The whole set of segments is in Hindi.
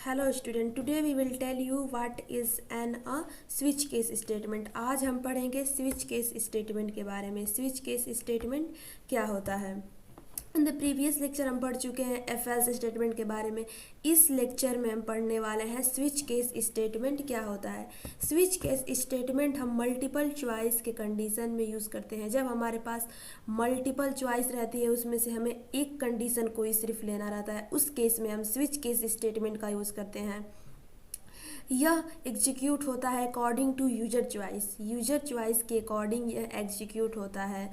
Hello student, today we will tell you what is an switch case statement. आज हम पढ़ेंगे स्विच केस स्टेटमेंट के बारे में। स्विच केस स्टेटमेंट क्या होता है। इन द प्रीवियस लेक्चर हम पढ़ चुके हैं एफ एल्स स्टेटमेंट के बारे में। इस लेक्चर में हम पढ़ने वाले हैं स्विच केस स्टेटमेंट क्या होता है। स्विच केस स्टेटमेंट हम मल्टीपल चॉइस के कंडीशन में यूज़ करते हैं। जब हमारे पास मल्टीपल चॉइस रहती है, उसमें से हमें एक कंडीशन को ही सिर्फ लेना रहता है, उस केस में हम स्विच केस स्टेटमेंट का यूज़ करते हैं। यह एग्जीक्यूट होता है according to user choice. User choice के अकॉर्डिंग यह एग्जीक्यूट होता है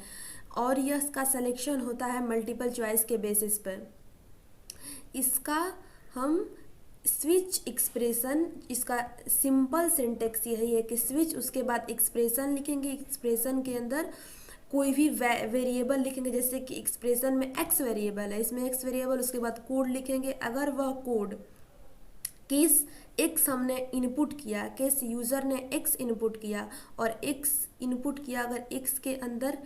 और यह इसका सिलेक्शन होता है मल्टीपल चॉइस के बेसिस पर। इसका हम स्विच एक्सप्रेशन, इसका सिंपल सिंटेक्स यही है कि स्विच उसके बाद एक्सप्रेशन लिखेंगे। एक्सप्रेशन के अंदर कोई भी वेरिएबल लिखेंगे, जैसे कि एक्सप्रेशन में एक्स वेरिएबल है, इसमें एक्स वेरिएबल, उसके बाद कोड लिखेंगे। अगर वह कोड केस एक्स हमने इनपुट किया, केस यूज़र ने एक्स इनपुट किया और एक्स इनपुट किया, अगर एक्स के अंदर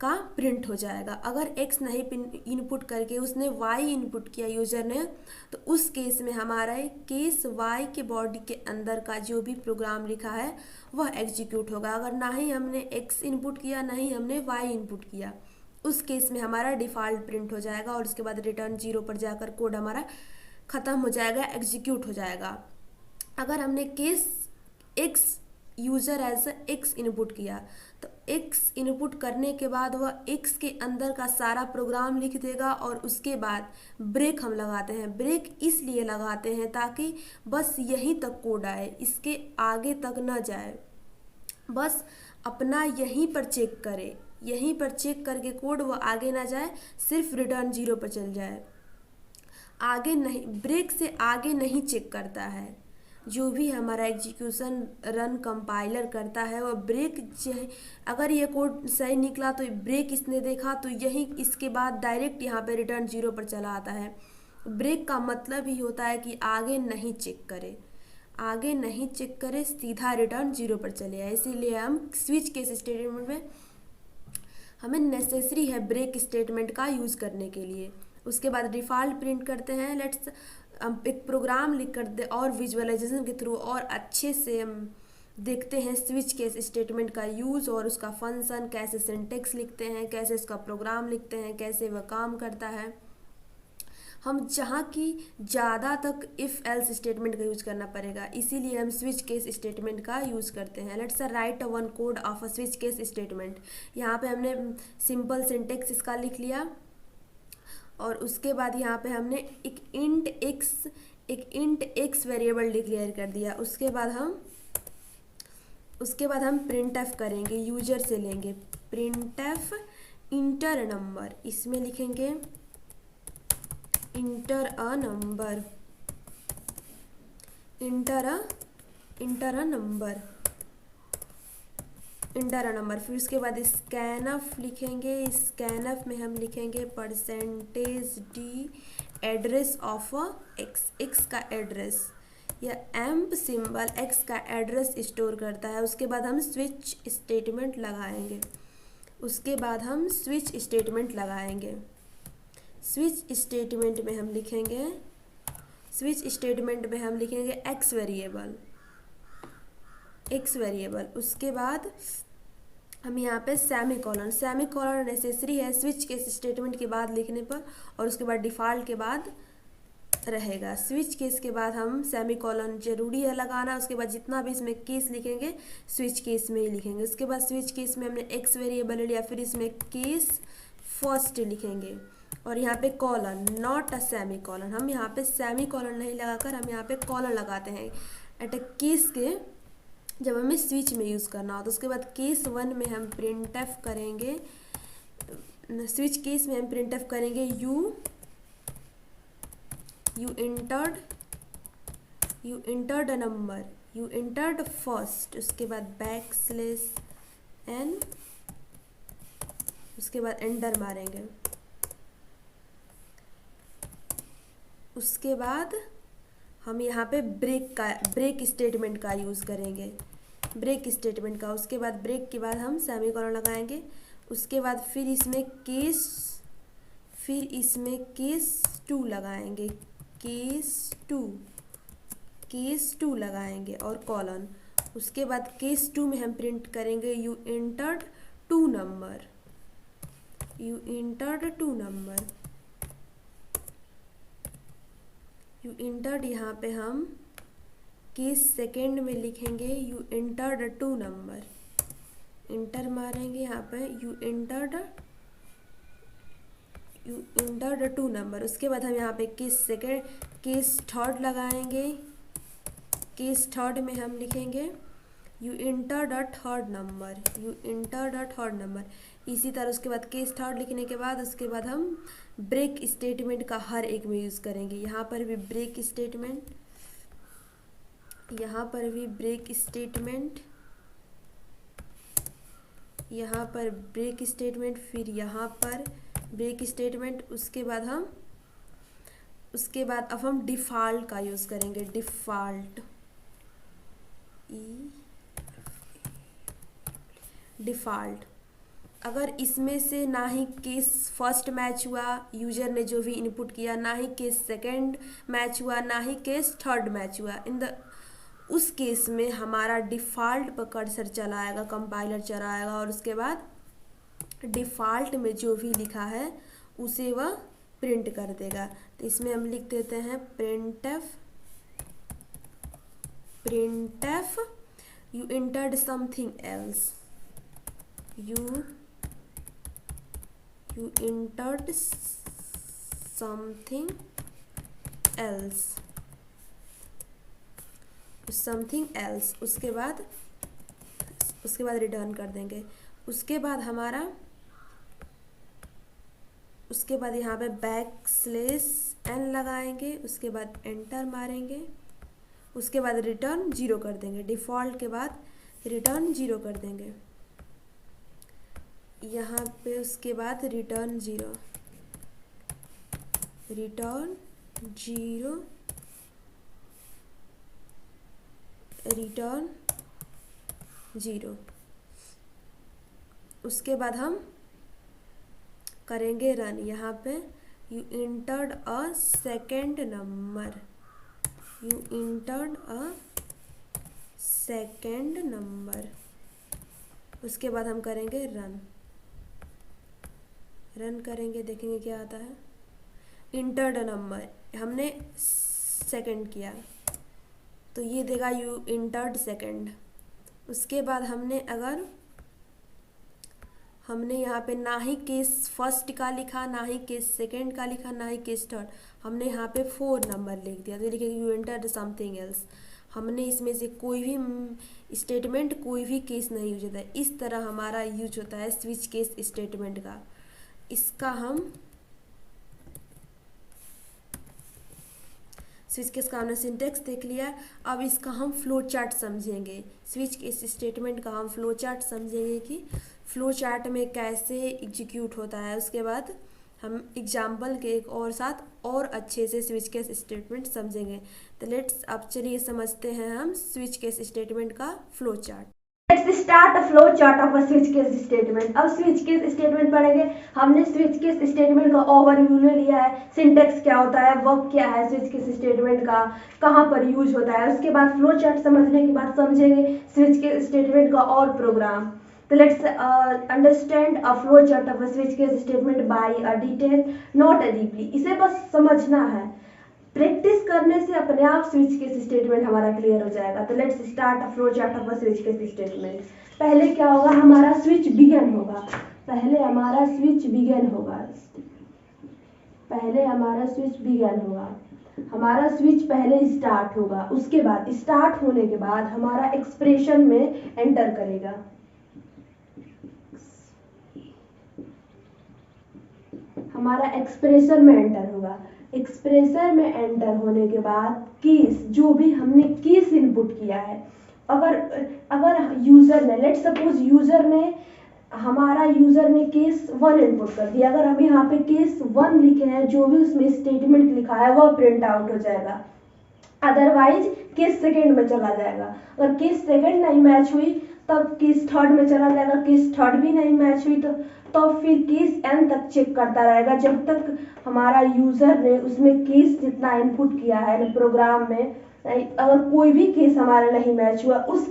का प्रिंट हो जाएगा। अगर एक्स नहीं इनपुट करके उसने वाई इनपुट किया यूज़र ने, तो उस केस में हमारा केस वाई के बॉडी के अंदर का जो भी प्रोग्राम लिखा है वह एग्जीक्यूट होगा। अगर ना ही हमने एक्स इनपुट किया, ना ही हमने वाई इनपुट किया, उस केस में हमारा डिफ़ॉल्ट प्रिंट हो जाएगा और उसके बाद रिटर्न 0 पर जाकर कोड हमारा ख़त्म हो जाएगा, एग्जीक्यूट हो जाएगा। अगर हमने case X user as X input किया, तो एक्स इनपुट करने के बाद वह एक्स के अंदर का सारा प्रोग्राम लिख देगा और उसके बाद ब्रेक हम लगाते हैं। ब्रेक इसलिए लगाते हैं ताकि बस यहीं तक कोड आए, इसके आगे तक न जाए, बस अपना यहीं पर चेक करे, यहीं पर चेक करके कोड वह आगे ना जाए, सिर्फ रिटर्न 0 पर चल जाए। आगे नहीं, ब्रेक से आगे नहीं चेक करता है। जो भी हमारा एग्जीक्यूशन रन कंपाइलर करता है वह ब्रेक, अगर ये कोड सही निकला तो ब्रेक इसने देखा तो यही इसके बाद डायरेक्ट यहाँ पे रिटर्न 0 पर चला आता है। ब्रेक का मतलब ही होता है कि आगे नहीं चेक करे, आगे नहीं चेक करे, सीधा रिटर्न 0 पर चले आए। इसीलिए हम स्विच केस स्टेटमेंट में हमें नेसेसरी है ब्रेक स्टेटमेंट का यूज़ करने के लिए। उसके बाद डिफ़ॉल्ट प्रिंट करते हैं। लेट्स हम एक प्रोग्राम लिख कर दे और विजुअलाइजेशन के थ्रू और अच्छे से हम देखते हैं स्विच केस स्टेटमेंट का यूज़ और उसका फंक्शन, कैसे सिंटेक्स लिखते हैं, कैसे इसका प्रोग्राम लिखते हैं, कैसे वह काम करता है। हम जहाँ की ज़्यादा तक इफ़ एल्स स्टेटमेंट का यूज़ करना पड़ेगा, इसीलिए हम स्विच केस स्टेटमेंट का यूज़ करते हैं। Let's write one code of a switch case statement. यहाँ पे हमने सिंपल सिंटेक्स इसका लिख लिया और उसके बाद यहाँ पे हमने एक इंट एक्स वेरिएबल डिक्लेयर कर दिया। उसके बाद हम प्रिंट एफ करेंगे, यूजर से लेंगे प्रिंट एफ इंटर नंबर, इसमें लिखेंगे inter a number, inter a number. फिर उसके बाद स्कैनफ लिखेंगे। स्कैनफ में हम लिखेंगे %d address of x, x का एड्रेस, या एम्प सिंबल एक्स का एड्रेस स्टोर करता है। उसके बाद हम स्विच स्टेटमेंट लगाएंगे। स्विच स्टेटमेंट में हम लिखेंगे एक्स वेरिएबल। उसके बाद हम यहाँ पे सेमीकोलन नेसेसरी है स्विच केस स्टेटमेंट के बाद लिखने पर, और उसके बाद डिफ़ॉल्ट के बाद रहेगा। स्विच केस के बाद हम सेमीकोलन जरूरी है लगाना। उसके बाद जितना भी इसमें केस लिखेंगे स्विच केस में ही लिखेंगे। उसके बाद स्विच केस में हमने एक्स वेरिएबल लिया, फिर इसमें केस फर्स्ट लिखेंगे और यहाँ पे कॉलन, नॉट अ सेमीकोलन। हम यहाँ पे सेमीकोलन नहीं लगाकर हम यहाँ पे कॉलन लगाते हैं एट अ केस के, जब हमें स्विच में यूज़ करना हो। तो उसके बाद केस 1 में हम प्रिंट एफ करेंगे, स्विच केस में हम प्रिंट एफ करेंगे you entered a number, you entered first, उसके बाद \n, उसके बाद एंटर मारेंगे। उसके बाद हम यहाँ पे ब्रेक स्टेटमेंट का यूज़ करेंगे, उसके बाद ब्रेक के बाद हम सेमीकोलन लगाएंगे। उसके बाद फिर इसमें केस 2 लगाएंगे, केस 2। केस 2 लगाएंगे और कॉलन। उसके बाद केस 2 में हम प्रिंट करेंगे you entered 2 number, you entered 2 number, you entered. यहाँ पे हम केस सेकेंड में लिखेंगे यू इंटर्ड 2 नंबर, इंटर मारेंगे यहाँ पे यू इंटर्ड 2 नंबर। उसके बाद हम यहाँ पे केस थर्ड लगाएंगे, केस थर्ड में हम लिखेंगे you entered a third number, you entered a third number. इसी तरह उसके बाद केस थर्ड लिखने के बाद उसके बाद हम ब्रेक स्टेटमेंट का हर एक में यूज़ करेंगे। यहाँ पर भी ब्रेक स्टेटमेंट, यहाँ पर भी ब्रेक स्टेटमेंट, यहाँ पर ब्रेक स्टेटमेंट, फिर यहाँ पर ब्रेक स्टेटमेंट। उसके बाद अब हम डिफ़ॉल्ट का यूज़ करेंगे, डिफ़ॉल्ट, डिफ़ॉल्ट। अगर इसमें से ना ही केस फर्स्ट मैच हुआ, यूजर ने जो भी इनपुट किया, ना ही केस सेकंड मैच हुआ, ना ही केस थर्ड मैच हुआ, उस केस में हमारा डिफ़ॉल्ट पर कर्सर चलाएगा, कंपाइलर चलाएगा और उसके बाद डिफ़ॉल्ट में जो भी लिखा है उसे वह प्रिंट कर देगा। तो इसमें हम लिख देते हैं printf, printf you entered something else, you entered something else, something else. उसके बाद रिटर्न कर देंगे। उसके बाद यहाँ पे \n लगाएंगे, उसके बाद एंटर मारेंगे, उसके बाद रिटर्न 0 कर देंगे, डिफ़ॉल्ट के बाद रिटर्न 0 कर देंगे यहाँ पे। उसके बाद रिटर्न 0, रिटर्न 0, रिटर्न 0। उसके बाद हम करेंगे रन। यहाँ पे you entered a second number, you entered a second number. उसके बाद हम करेंगे रन, रन करेंगे, देखेंगे क्या आता है। इंटर्ड नंबर हमने सेकंड किया तो ये देगा यू इंटर्ड सेकंड। उसके बाद हमने यहाँ पे ना ही केस फर्स्ट का लिखा, ना ही केस सेकंड का लिखा, ना ही केस थर्ड, हमने यहाँ पे 4 नंबर लिख दिया तो लिखेंगे यू एंटर्ड समथिंग एल्स। हमने इसमें से कोई भी स्टेटमेंट, कोई भी केस नहीं यूज होता है। इस तरह हमारा यूज होता है स्विच केस स्टेटमेंट का। इसका हम स्विच केस का हमने सिंटेक्स देख लिया। अब इसका हम फ्लो चार्ट समझेंगे। स्विच केस स्टेटमेंट का हम फ्लो चार्ट समझेंगे कि फ्लो चार्ट में कैसे एग्जीक्यूट होता है। उसके बाद हम एग्जाम्पल के एक और साथ और अच्छे से स्विच केस स्टेटमेंट समझेंगे। तो लेट्स अब चलिए समझते हैं हम स्विच केस स्टेटमेंट का flow chart. Let's start a flow chart of a switch case statement। अब switch case statement पढ़ेंगे। हमने switch case statement का ओवरव्यू ले लिया है, सिंटेक्स क्या होता है, वर्क क्या है switch case statement का, कहाँ पर यूज होता है। उसके बाद फ्लो चार्ट समझने के बाद समझेंगे switch case statement का और प्रोग्राम। तो let's understand a flow chart of a switch case statement by a detail, not a deeply। इसे बस समझना है, प्रैक्टिस करने से अपने आप स्विच केस स्टेटमेंट हमारा क्लियर हो जाएगा। तो let's start a flow chart of a switch case statement. पहले क्या होगा, हमारा स्विच बिगिन होगा, पहले हमारा स्विच बिगिन होगा, पहले हमारा स्विच बिगिन होगा, हमारा स्विच पहले स्टार्ट होगा। उसके बाद स्टार्ट होने के बाद हमारा एक्सप्रेशन में एंटर करेगा, हमारा एक्सप्रेशन में एंटर होगा। एक्सप्रेशन में एंटर होने के बाद केस, जो भी हमने केस इनपुट किया है, अगर यूजर ने, लेट सपोज यूजर ने केस 1 इनपुट कर दिया, अगर हम यहाँ पे केस 1 लिखे हैं, जो भी उसमें स्टेटमेंट लिखा है वह प्रिंट आउट हो जाएगा। अदरवाइज केस सेकंड में चला जाएगा। अगर केस सेकंड नहीं मैच हुई तब केस थर्ड में चला जाएगा, केस थर्ड भी नहीं मैच हुई तो फिर केस n तक चेक करता रहेगा, जब तक हमारा यूजर ने उसमें केस जितना इनपुट किया है प्रोग्राम में अगर कोई भी केस हमारा नहीं मैच हुआ उस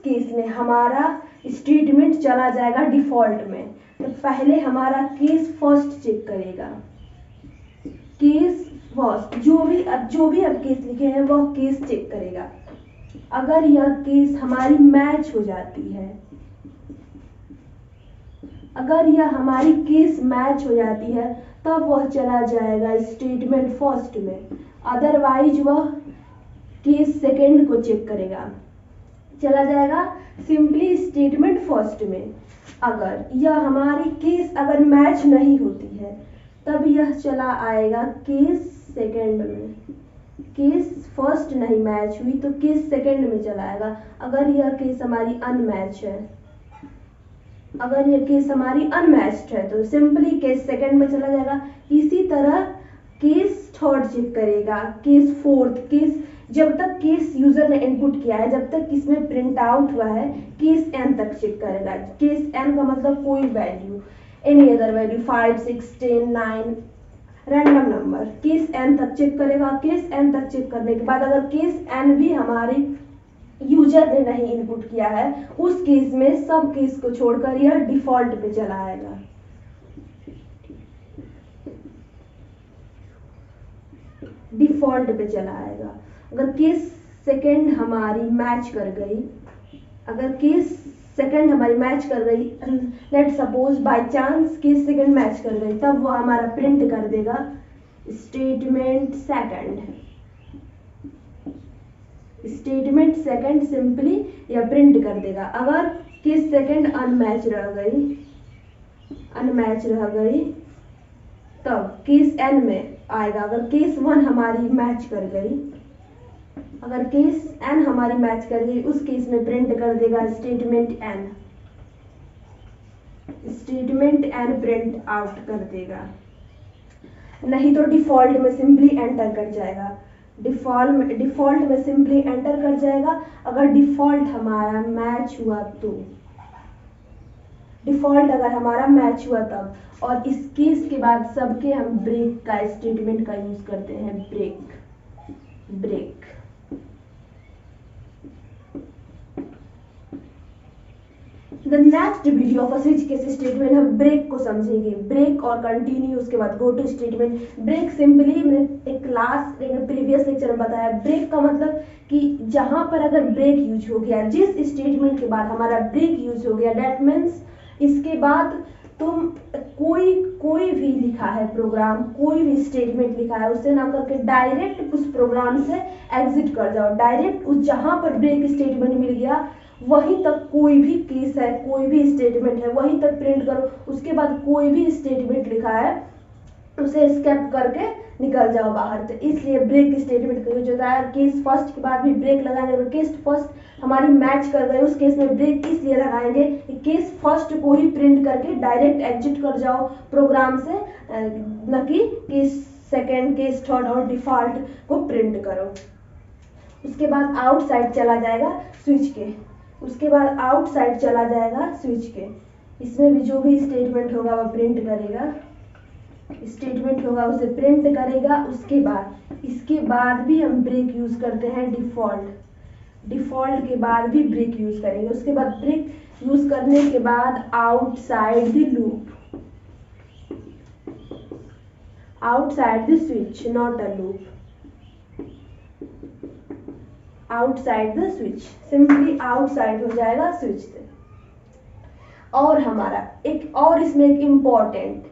केस में हमारा स्टेटमेंट चला जाएगा डिफॉल्ट में। तो पहले हमारा केस फर्स्ट चेक करेगा, केस फर्स्ट जो भी अब केस लिखे हैं वह केस चेक करेगा। अगर यह केस हमारी मैच हो जाती है, अगर यह हमारी केस मैच हो जाती है तब वह चला जाएगा स्टेटमेंट फर्स्ट में, अदरवाइज वह केस सेकंड को चेक करेगा, चला जाएगा सिंपली स्टेटमेंट फर्स्ट में। अगर यह हमारी केस अगर मैच नहीं होती है तब यह चला आएगा केस सेकंड में। केस फर्स्ट नहीं मैच हुई तो केस सेकंड में चला आएगा। अगर यह केस हमारी अनमैच है, अगर यह केस हमारी अनमैच्ड है तो सिंपली केस सेकंड में चला जाएगा। इसी तरह केस थर्ड चेक करेगा, केस फोर्थ, केस जब तक केस यूजर ने इनपुट किया है, जब तक इसमें प्रिंट आउट हुआ है, केस एन तक चेक करेगा। केस एन का मतलब कोई value, any other value 5, 6, 10, 9 random number, case N तक चेक करेगा। केस एन तक चेक करने के बाद अगर केस एन भी हमारे यूजर ने नहीं इनपुट किया है, उस केस में सब केस को छोड़कर यह डिफॉल्ट पे चला आएगा। डिफॉल्ट पे चला आएगा। अगर केस सेकंड हमारी मैच कर गई, अगर केस सेकंड हमारी मैच कर गई, let suppose by chance case second match कर गई, तब वो हमारा प्रिंट कर देगा statement second. Statement second simply यह प्रिंट कर देगा। अगर केस सेकंड अनमैच रह गई तब केस एन में आएगा। अगर केस वन हमारी मैच कर गई, अगर केस एन हमारी मैच कर गई, उस केस में प्रिंट कर देगा statement N. Statement N print out कर देगा। नहीं तो डिफॉल्ट में सिंपली एंटर कर जाएगा। डिफॉल्ट में सिंपली एंटर कर जाएगा। अगर डिफॉल्ट हमारा मैच हुआ तो, डिफॉल्ट अगर हमारा मैच हुआ तब। और इस केस के बाद सबके हम ब्रेक का स्टेटमेंट का यूज करते हैं। Break the next video of switch case statement हम ब्रेक को समझेंगे। ब्रेक और कंटिन्यू, उसके बाद go to statement. Break simply मैंने एक प्रीवियस लेक्चर में बताया, ब्रेक का मतलब कि जहां पर अगर ब्रेक यूज हो गया, जिस स्टेटमेंट के बाद हमारा ब्रेक यूज हो गया, दैट मीन्स इसके बाद तुम कोई भी लिखा है प्रोग्राम, कोई भी स्टेटमेंट लिखा है, उससे ना करके डायरेक्ट उस प्रोग्राम से एग्जिट कर जाओ। डायरेक्ट उस जहां पर ब्रेक स्टेटमेंट मिल गया वहीं तक कोई भी केस है, कोई भी स्टेटमेंट है, वहीं तक प्रिंट करो। उसके बाद कोई भी स्टेटमेंट लिखा है उसे स्केप करके निकल जाओ बाहर। तो इसलिए ब्रेक स्टेटमेंट का यूज होता है। केस फर्स्ट के बाद भी ब्रेक लगाएंगे। अगर केस फर्स्ट हमारी मैच कर गए, उस केस में ब्रेक इसलिए लगाएंगे कि केस फर्स्ट को ही प्रिंट करके डायरेक्ट एग्जिट कर जाओ प्रोग्राम से, न कि केस सेकेंड, केस थर्ड और डिफॉल्ट को प्रिंट करो। उसके बाद आउटसाइड चला जाएगा स्विच के। उसके बाद आउटसाइड चला जाएगा स्विच के। इसमें भी जो भी स्टेटमेंट होगा वह प्रिंट करेगा, स्टेटमेंट होगा उसे प्रिंट करेगा। उसके बाद इसके बाद भी हम ब्रेक यूज करते हैं डिफॉल्ट के बाद भी ब्रेक यूज करेंगे। उसके बाद ब्रेक यूज करने के बाद outside the loop, outside the switch, not a loop, outside the switch, simply outside हो जाएगा स्विच से। और हमारा एक और इसमें एक इम्पोर्टेंट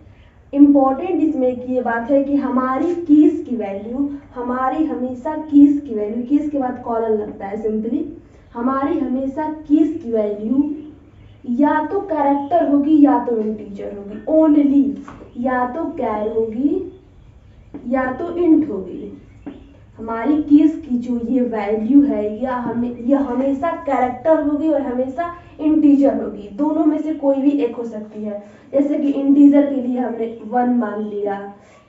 इसमें एक ये बात है कि हमारी कीज की वैल्यू, हमारी हमेशा कीज की वैल्यू, कीज के बाद कॉलन लगता है, सिंपली हमारी हमेशा कीज की वैल्यू या तो कैरेक्टर होगी या तो इंटीजर होगी। ओनली या तो कैर होगी या तो इंट होगी। हमारी कीज की जो ये वैल्यू है यह हमेशा कैरेक्टर होगी और हमेशा इंटीजर होगी। दोनों में से कोई भी एक हो सकती है। जैसे कि इंटीजर के लिए हमने 1 मान लिया,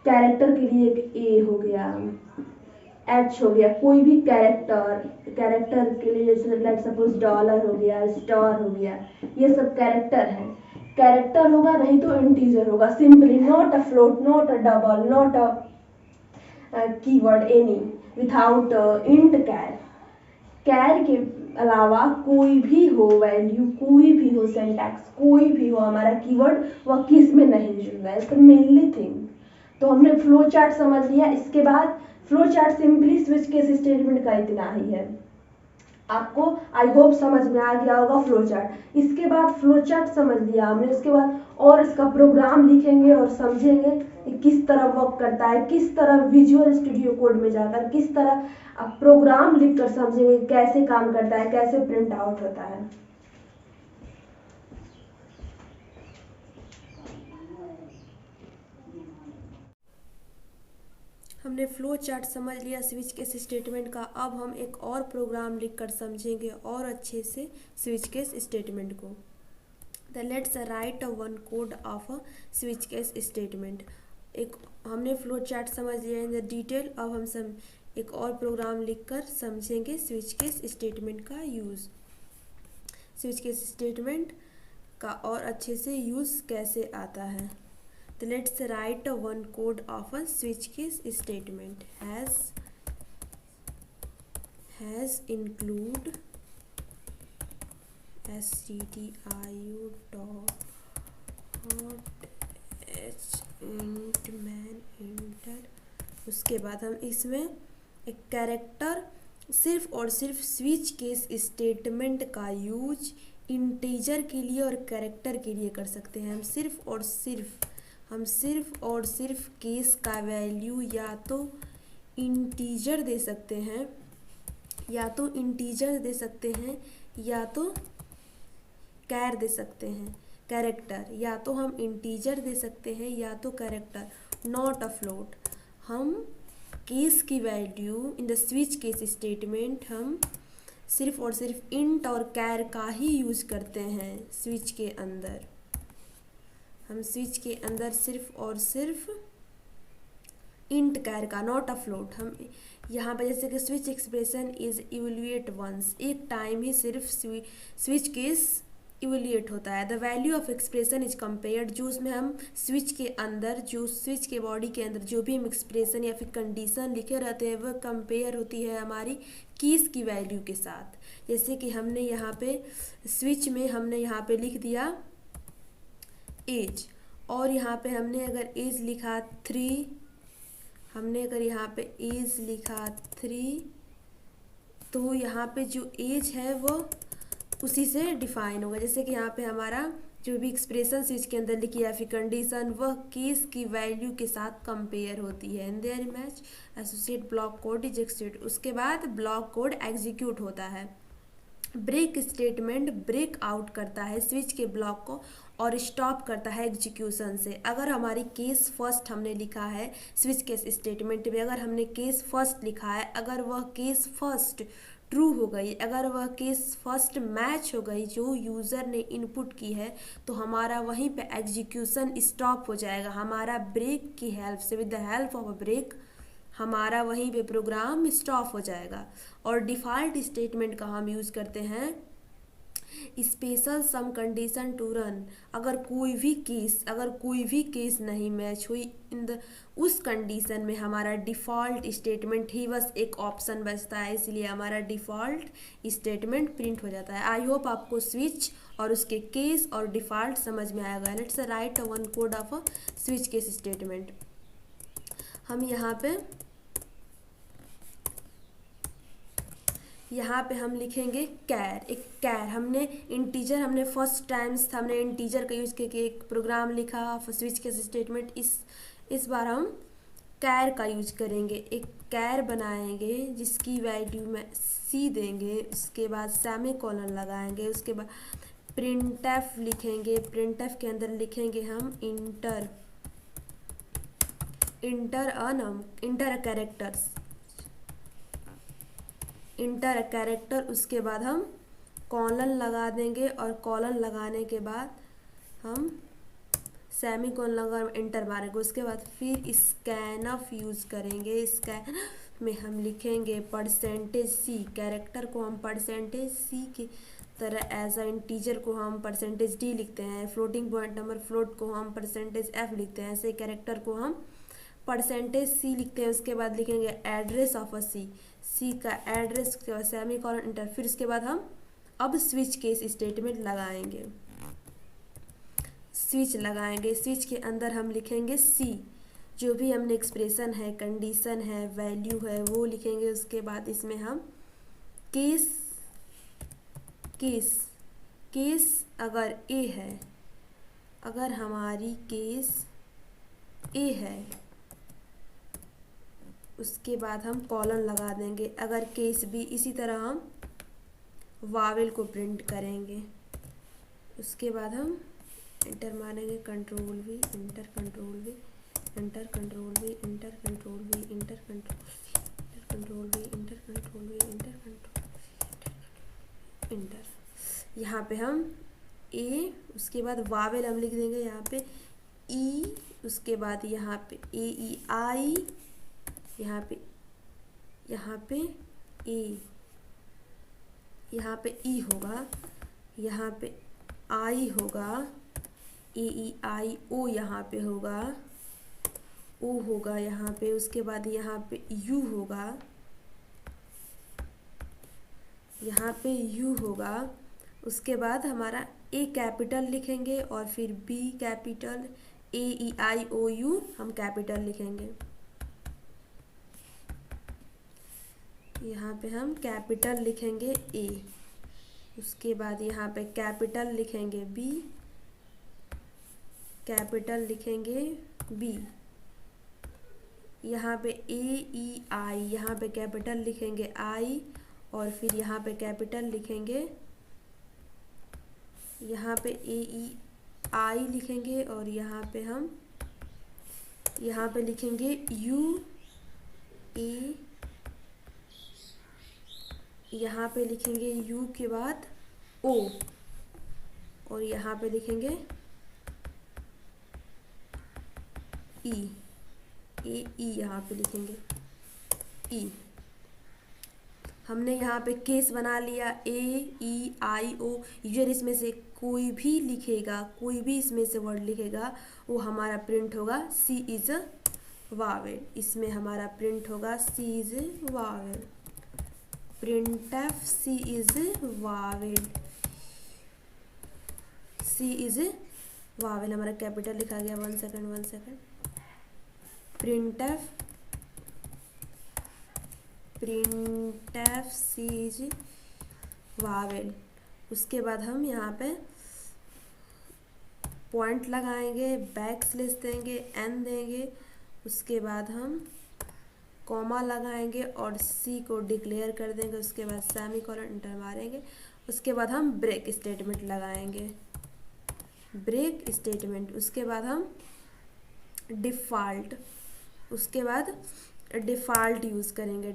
कैरेक्टर के लिए एक ए हो गया, एच हो गया। कोई भी कैरेक्टर के लिए जैसे लेट सपोज डॉलर हो गया, स्टार हो गया, ये सब कैरेक्टर है। कैरेक्टर होगा नहीं तो इंटीजर होगा। Simply not a float, not a double, not a keyword any without int char. Char के अलावा कोई भी हो वैल्यू, कोई भी हो सिंटैक्स, कोई भी हो हमारा कीवर्ड, वह किस में नहीं यूज है, तो मेनली थिंग। तो हमने फ्लो चार्ट समझ लिया। इसके बाद flow chart simply switch case statement का इतना ही है। आपको आई होप समझ में आ गया होगा फ्लो चार्ट। इसके बाद फ्लो चार्ट समझ लिया हमने, उसके बाद और इसका प्रोग्राम लिखेंगे और समझेंगे कि किस तरह वर्क करता है, किस तरह विजुअल स्टूडियो कोड में जाकर किस तरह आप प्रोग्राम लिखकर समझेंगे कैसे काम करता है, कैसे प्रिंट आउट होता है। हमने फ्लो चार्ट समझ लिया स्विच केस स्टेटमेंट का। अब हम एक और प्रोग्राम लिखकर समझेंगे और अच्छे से स्विच केस स्टेटमेंट को। The let's write one code of a switch case statement. एक हमने फ्लो चार्ट समझ लिया इन द डिटेल। अब हम एक और प्रोग्राम लिखकर समझेंगे स्विच केस स्टेटमेंट का यूज़, स्विच केस स्टेटमेंट का और अच्छे से यूज़ कैसे आता है। तो let's write one code of a switch case statement has include stdio dot h int man enter। उसके बाद हम इसमें एक कैरेक्टर सिर्फ और सिर्फ स्विच केस स्टेटमेंट का यूज इंटीजर के लिए और कैरेक्टर के लिए कर सकते हैं। हम सिर्फ और सिर्फ केस का वैल्यू या तो इंटीजर दे सकते हैं, या तो कैर दे सकते हैं, कैरेक्टर, या तो हम इंटीजर दे सकते हैं या तो कैरेक्टर, नॉट अ फ्लोट। हम केस की value in the switch case statement हम सिर्फ और सिर्फ इंट और कैर का ही यूज करते हैं। स्विच के अंदर हम स्विच के अंदर सिर्फ और सिर्फ इंट कैर का, नॉट अ फ्लोट। हम यहाँ पर जैसे कि switch expression is evaluate once, एक टाइम ही सिर्फ स्विच केस इवैल्यूएट होता है। The value of expression is compared, जो उसमें हम स्विच के अंदर, जो स्विच के बॉडी के अंदर जो भी हम एक्सप्रेशन या फिर कंडीशन लिखे रहते हैं वह कंपेयर होती है हमारी कीज की वैल्यू के साथ। जैसे कि हमने यहाँ पे स्विच में हमने यहाँ पे लिख दिया एज, और यहाँ पे हमने अगर एज लिखा 3, हमने अगर यहाँ पे एज लिखा 3, तो यहाँ पे जो एज है वो उसी से डिफाइन होगा। जैसे कि यहाँ पे हमारा जो भी एक्सप्रेशन स्विच के अंदर लिखी है फिर कंडीशन, वह केस की वैल्यू के साथ कंपेयर होती है। And there match associate block code is execute, उसके बाद ब्लॉक कोड एग्जीक्यूट होता है। ब्रेक स्टेटमेंट ब्रेक आउट करता है स्विच के ब्लॉक को और स्टॉप करता है एग्जीक्यूशन से। अगर हमारी केस फर्स्ट हमने लिखा है स्विच केस स्टेटमेंट में, अगर हमने केस फर्स्ट लिखा है, अगर वह केस फर्स्ट ट्रू हो गई, अगर वह केस फर्स्ट मैच हो गई जो यूज़र ने इनपुट की है, तो हमारा वहीं पे एग्जीक्यूशन स्टॉप हो जाएगा। हमारा ब्रेक की हेल्प से, with the help of a break, हमारा वहीं पे प्रोग्राम स्टॉप हो जाएगा। और डिफ़ॉल्ट स्टेटमेंट का हम यूज़ करते हैं special some condition to run. अगर कोई भी केस नहीं मैच हुई इन द उस कंडीशन में हमारा डिफ़ॉल्ट स्टेटमेंट ही बस एक ऑप्शन बचता है, इसलिए हमारा डिफ़ॉल्ट स्टेटमेंट प्रिंट हो जाता है। आई होप आपको स्विच और उसके केस और डिफ़ॉल्ट समझ में आएगा। Let's write one code of a switch case statement. हम यहाँ पे हम लिखेंगे कैर। एक कैर हमने इंटीजर, हमने फर्स्ट टाइम्स हमने इंटीजर का यूज़ करके एक प्रोग्राम लिखा स्विच केस स्टेटमेंट। इस बार हम कैर का यूज करेंगे, एक कैर बनाएंगे जिसकी वैल्यू में सी देंगे, उसके बाद सेमीकोलन लगाएंगे, उसके बाद प्रिंटएफ लिखेंगे। प्रिंटएफ के अंदर लिखेंगे हम इंटर कैरेक्टर, उसके बाद हम कॉलन लगा देंगे और कॉलन लगाने के बाद हम सेमीकोलन लगा इंटर मारेंगे। उसके बाद फिर स्कैनफ यूज़ करेंगे। स्कैन में हम लिखेंगे %c, कैरेक्टर को हम %c की तरह एज अ इंटीजर को हम %d लिखते हैं, फ्लोटिंग पॉइंट नंबर फ्लोट को हम %f लिखते हैं, ऐसे कैरेक्टर को हम परसेंटेज सी लिखते हैं, उसके बाद लिखेंगे एड्रेस ऑफ अ सी, सी का एड्रेस, उसके बाद सेमी कॉलन इंटर, फिर उसके बाद हम अब स्विच केस स्टेटमेंट लगाएंगे। स्विच लगाएंगे, स्विच के अंदर हम लिखेंगे सी, जो भी हमने एक्सप्रेशन है, कंडीशन है, वैल्यू है, वो लिखेंगे। उसके बाद इसमें हम केस केस केस अगर ए है, अगर हमारी केस ए है, उसके बाद हम कॉलन लगा देंगे। अगर केस बी, इसी तरह हम वावेल को प्रिंट करेंगे। उसके बाद हम इंटर मारेंगे, control we, inter, control we, inter, control we, inter, control we, inter, control we, inter, control we, inter, control inter. यहाँ पे हम ए, उसके बाद वावेल हम लिख देंगे यहाँ पे ई, उसके बाद यहाँ पे ए ई आई, यहाँ पे ए, यहाँ पे ई होगा, यहाँ पे आई होगा, ए ई आई ओ यहाँ पे होगा, ओ होगा यहाँ पे। उसके बाद यहाँ पे यू होगा, यहाँ पे यू होगा। उसके बाद हमारा ए कैपिटल लिखेंगे और फिर B capital, A E I O U हम कैपिटल लिखेंगे। यहाँ पे हम कैपिटल लिखेंगे ए, उसके बाद यहाँ पे कैपिटल लिखेंगे बी, कैपिटल लिखेंगे बी। यहाँ पे ए ई आई, यहाँ पे कैपिटल लिखेंगे आई, और फिर यहाँ पे कैपिटल लिखेंगे, यहाँ पे ए ई आई लिखेंगे, और यहाँ पे हम यहाँ पे लिखेंगे यू ए, यहाँ पे लिखेंगे यू के बाद ओ, और यहाँ पे लिखेंगे ई, ए ई यहाँ पे लिखेंगे ई। हमने यहाँ पे केस बना लिया, ए ई आई ओ। यूजर इसमें से कोई भी लिखेगा, कोई भी इसमें से वर्ड लिखेगा, वो हमारा प्रिंट होगा सी इज अ वावेल। इसमें हमारा प्रिंट होगा C is vowel, print F C is vowel, C is vowel हमारा कैपिटल लिखा गया। 1 second, print F C is vowel. उसके बाद हम यहाँ पे पॉइंट लगाएंगे, बैक स्लैश देंगे, एन देंगे। उसके बाद हम कॉमा लगाएंगे और सी को डिक्लेयर कर देंगे। उसके बाद सेमी कॉलन इंटर मारेंगे। उसके बाद हम ब्रेक स्टेटमेंट लगाएंगे, ब्रेक स्टेटमेंट। उसके बाद हम डिफ़ॉल्ट, उसके बाद डिफ़ॉल्ट यूज़ करेंगे,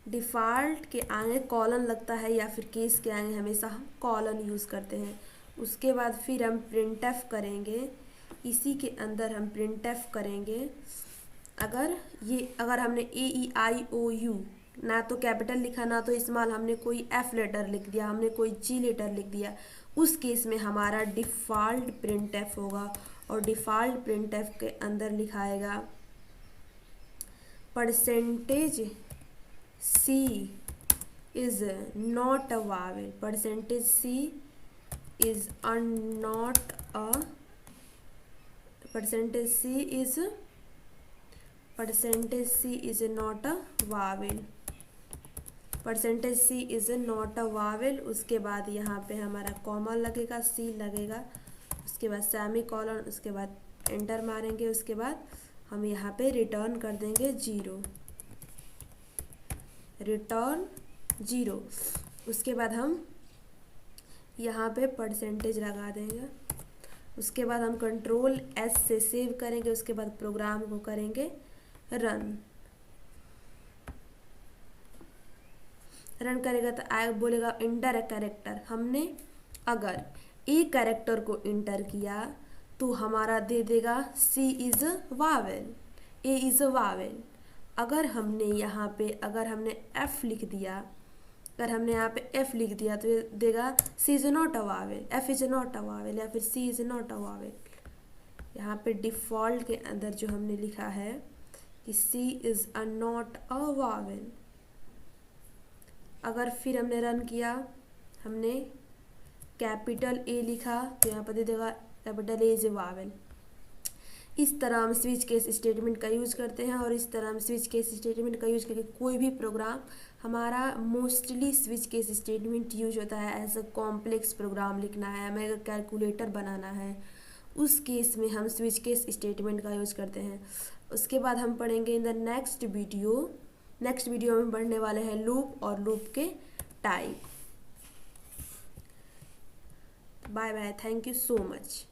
डिफ़ॉल्ट के आगे कॉलन लगता है या फिर केस के आगे हमेशा हम कॉलन यूज़ करते हैं। उसके बाद फिर हम प्रिंट एफ करेंगे, इसी के अंदर हम प्रिंट एफ करेंगे। अगर हमने ए ई आई ओ यू ना तो कैपिटल लिखा ना तो स्मॉल, हमने कोई एफ लेटर लिख दिया, हमने कोई जी लेटर लिख दिया, उस केस में हमारा डिफ़ॉल्ट प्रिंट एफ होगा। और डिफ़ॉल्ट प्रिंट एफ के अंदर लिखाएगा percentage C is not a vowel, percentage C is not a, percentage C is not a vowel, percentage C is not a vowel. उसके बाद यहाँ पे हमारा कॉमा लगेगा, सी लगेगा, उसके बाद सेमी कॉलन, उसके बाद एंटर मारेंगे। उसके बाद हम यहाँ पे रिटर्न कर देंगे 0, रिटर्न 0। उसके बाद हम यहाँ पे परसेंटेज लगा देंगे। उसके बाद हम कंट्रोल एस से सेव करेंगे। उसके बाद प्रोग्राम को करेंगे रन करेगा तो आगे बोलेगा इंटर ए कैरेक्टर। हमने अगर ए कैरेक्टर को इंटर किया तो हमारा दे देगा C is vowel, A is vowel. अगर हमने यहाँ पे एफ लिख दिया, अगर हमने यहाँ पे एफ लिख दिया तो ये देगा C is not a vowel, F is not a vowel या फिर C is not a vowel. यहाँ पे डिफ़ॉल्ट के अंदर जो हमने लिखा है कि C is a not a vowel. अगर फिर हमने रन किया, हमने कैपिटल ए लिखा तो यहाँ पर दे देगा capital A is a Wavell. इस तरह हम स्विच केस स्टेटमेंट का यूज़ करते हैं और इस तरह हम स्विच केस स्टेटमेंट का यूज़ करके कोई भी प्रोग्राम, हमारा mostly switch case statement use होता है एज अ कॉम्प्लेक्स प्रोग्राम लिखना है, हमें अगर कैलकुलेटर बनाना है उस केस में हम स्विच केस स्टेटमेंट का यूज़ करते हैं। उसके बाद हम पढ़ेंगे इन द नेक्स्ट वीडियो में पढ़ने वाले हैं लूप और लूप के type. Bye bye, thank you so much.